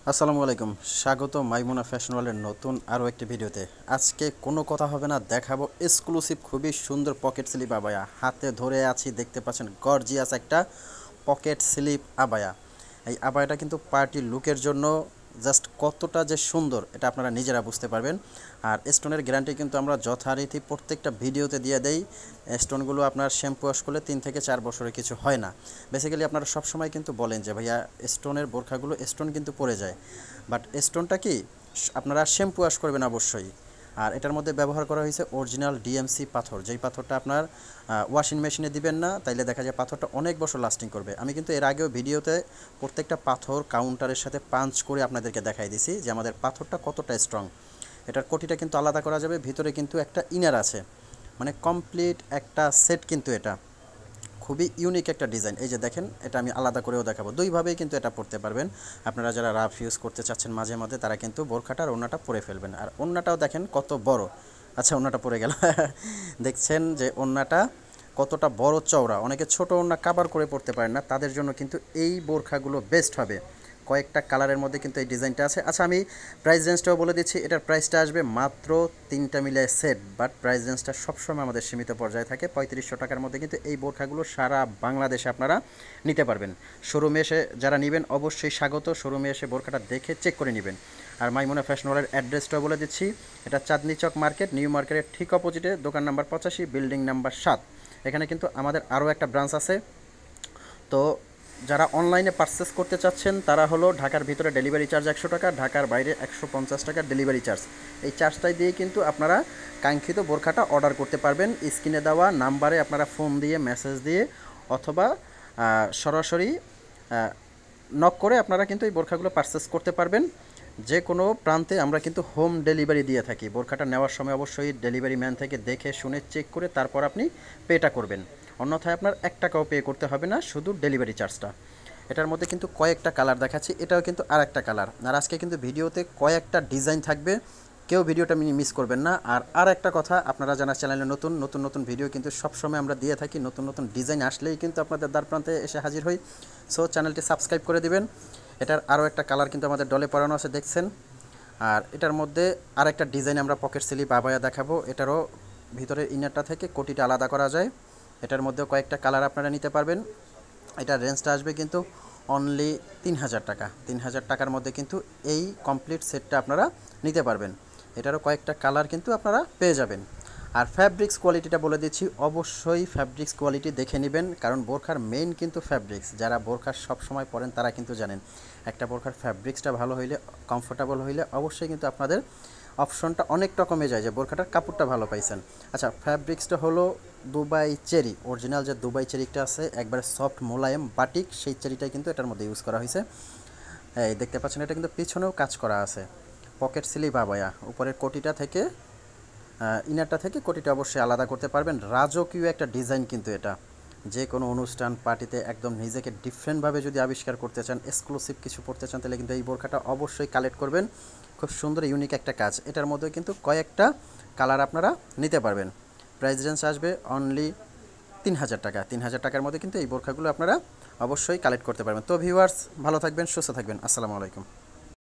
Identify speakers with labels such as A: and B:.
A: আসসালামু আলাইকুম। স্বাগত মাইমুনা ফ্যাশন ওয়ার্ল্ডের নতুন আরও একটি ভিডিওতে। আজকে কোনো কথা হবে না, দেখাবো এক্সক্লুসিভ খুবই সুন্দর পকেট স্লিপ আবায়া। হাতে ধরে আছি, দেখতে পাচ্ছেন গর্জিয়াস একটা পকেট স্লিপ আবায়া। এই আবায়াটা কিন্তু পার্টি লুকের জন্য জাস্ট কতটা যে সুন্দর এটা আপনারা নিজেরা বুঝতে পারবেন। আর স্টোনের গ্যারান্টি কিন্তু আমরা যথারীতি প্রত্যেকটা ভিডিওতে দিয়ে দেই। স্টোনগুলো আপনার শ্যাম্পু ওয়াশ করলে 3 থেকে 4 বছরের কিছু হয় না। বেসিক্যালি আপনারা সবসময় কিন্তু বলেন যে ভাইয়া স্টোনের বোরখাগুলো স্টোন কিন্তু পড়ে যায়, বাট স্টোনটা কি আপনারা শ্যাম্পু ওয়াশ করবেন অবশ্যই। আর এটার মধ্যে ব্যবহার করা হয়েছে অরিজিনাল ডিএমসি পাথর, যেই পাথরটা আপনার ওয়াশিং মেশিনে দিবেন না, তাইলে দেখা যায় পাথরটা অনেক বছর লাস্টিং করবে। আমি কিন্তু এর আগেও ভিডিওতে প্রত্যেকটা পাথর কাউন্টারের সাথে পাঞ্চ করে আপনাদেরকে দেখাই দিছি যে আমাদের পাথরটা কতটা স্ট্রং। এটার কোটিটা কিন্তু আলাদা করা যাবে, ভিতরে কিন্তু একটা ইনার আছে, মানে কমপ্লিট একটা সেট। কিন্তু এটা খুবই ইউনিক একটা ডিজাইন। এই যে দেখেন, এটা আমি আলাদা করেও দেখাবো। দুইভাবেই কিন্তু এটা পরতে পারবেন। আপনারা যারা রাফ ইউজ করতে চাচ্ছেন মাঝে মধ্যে, তারা কিন্তু বোরখাটা আর ওড়নাটা পরে ফেলবেন। আর ওড়নাটাও দেখেন কত বড়। আচ্ছা, ওড়নাটা পরে গেল দেখছেন যে ওড়নাটা কতটা বড় চওড়া। অনেকে ছোট ওড়না কাভার করে পড়তে পারেন না, তাদের জন্য কিন্তু এই বোরখাগুলো বেস্ট হবে। কয়েকটা কালারের মধ্যে কিন্তু এই ডিজাইনটা আছে। আচ্ছা, আমি প্রাইস রেঞ্জটাও বলে দিচ্ছি। এটার প্রাইসটা আসবে মাত্র 3টা মিলে সেট, বাট প্রাইস রেঞ্জটা সবসময় আমাদের সীমিত পর্যায়ে থাকে। 3500 টাকার মধ্যে কিন্তু এই বোরখাগুলো সারা বাংলাদেশে আপনারা নিতে পারবেন। শোরুমে এসে যারা নেবেন অবশ্যই স্বাগত। শোরুমে এসে বোরখাটা দেখে চেক করে নেবেন। আর মাইমুনা ফ্যাশন ওয়ার্ল্ডের অ্যাড্রেসটাও বলে দিচ্ছি। এটা চাঁদনি চক মার্কেট, নিউ মার্কেটের ঠিক অপোজিটে, দোকান নাম্বার 85, বিল্ডিং নাম্বার 7। এখানে কিন্তু আমাদের আরও একটা ব্রাঞ্চ আছে। তো যারা অনলাইনে পারচেস করতে চাচ্ছেন তারা হলো ঢাকার ভিতরে ডেলিভারি চার্জ 100 টাকা, ঢাকার বাইরে 150 টাকার ডেলিভারি চার্জ। এই চার্জটাই দিয়ে কিন্তু আপনারা কাঙ্ক্ষিত বোরখাটা অর্ডার করতে পারবেন। স্ক্রিনে দেওয়া নাম্বারে আপনারা ফোন দিয়ে, মেসেজ দিয়ে অথবা সরাসরি নক করে আপনারা কিন্তু এই বোরখাগুলো পারচেস করতে পারবেন। যে কোনো প্রান্তে আমরা কিন্তু হোম ডেলিভারি দিয়ে থাকি। বোরখাটা নেওয়ার সময় অবশ্যই ডেলিভারি ম্যান থেকে দেখে শুনে চেক করে তারপর আপনি পেটা করবেন। অন্যথায় আপনার 1 টাকাও পে করতে হবে না, শুধু ডেলিভারি চার্জটা। এটার মধ্যে কিন্তু কয়েকটা কালার দেখাচ্ছি, এটাও কিন্তু আর একটা কালার। আর আজকে কিন্তু ভিডিওতে কয়েকটা ডিজাইন থাকবে, কেউ ভিডিওটা মিস করবেন না। আর একটা কথা, আপনারা জানা চ্যানেলে নতুন নতুন নতুন ভিডিও কিন্তু সবসময় আমরা দিয়ে থাকি। নতুন নতুন ডিজাইন আসলেই কিন্তু আপনাদের দ্বার প্রান্তে এসে হাজির হই। সো চ্যানেলটি সাবস্ক্রাইব করে দিবেন। এটার আরও একটা কালার কিন্তু আমাদের ডলে পরানো আছে, দেখছেন। আর এটার মধ্যে আরেকটা ডিজাইন আমরা পকেট স্লিপ আবায়া দেখাবো। এটারও ভিতরের ইনারটা থেকে কোটিটা আলাদা করা যায়। এটার মধ্যেও কয়েকটা কালার আপনারা নিতে পারবেন। এটার রেঞ্জটা আসবে কিন্তু অনলি 3000 টাকা। 3000 টাকার মধ্যে কিন্তু এই কমপ্লিট সেটটা আপনারা নিতে পারবেন। এটারও কয়েকটা কালার কিন্তু আপনারা পেয়ে যাবেন। আর ফ্যাব্রিক্স কোয়ালিটিটা বলে দিচ্ছি, অবশ্যই ফ্যাব্রিক্স কোয়ালিটি দেখে নেবেন, কারণ বোরখার মেইন কিন্তু ফ্যাব্রিক্স। যারা বোরখা সব সময় পরেন তারা কিন্তু জানেন, একটা বোরখার ফ্যাব্রিক্সটা ভালো হইলে, কমফোর্টেবল হইলে অবশ্যই কিন্তু আপনাদের অপশনটা অনেকটা কমে যায় যে বোরখাটার কাপড়টা ভালো পাইছেন। আচ্ছা, ফ্যাব্রিক্সটা হলো দুবাই চেরি, অরিজিনাল যে দুবাই চেরিটা আছে, একবারে সফট মোলায়েম বাটিক, সেই চেরিটাই কিন্তু এটার মধ্যে ইউজ করা হয়েছে। এই দেখতে পাচ্ছেন, এটা কিন্তু পিছনেও কাজ করা আছে। পকেট স্লিপ আবায়া, উপরের কোটিটা থেকে ইনারটা থেকে কোটিটা অবশ্যই আলাদা করতে পারবেন। রাজকীয় একটা ডিজাইন কিন্তু এটা। যে কোনো অনুষ্ঠান পার্টিতে একদম নিজেকে ডিফারেন্টভাবে যদি আবিষ্কার করতে চান, এক্সক্লুসিভ কিছু পড়তে চান, তাহলে কিন্তু এই বোরখাটা অবশ্যই কালেক্ট করবেন। খুব সুন্দর ইউনিক একটা কাজ। এটার মধ্যে কিন্তু কয়েকটা কালার আপনারা নিতে পারবেন। প্রাইস রেঞ্জ আসবে অনলি 3000 টাকা। 3000 টাকার মধ্যে কিন্তু এই বোরখাগুলো আপনারা অবশ্যই কালেক্ট করতে পারবেন। তো ভিউয়ার্স, ভালো থাকবেন, সুস্থ থাকবেন। আসসালামু আলাইকুম।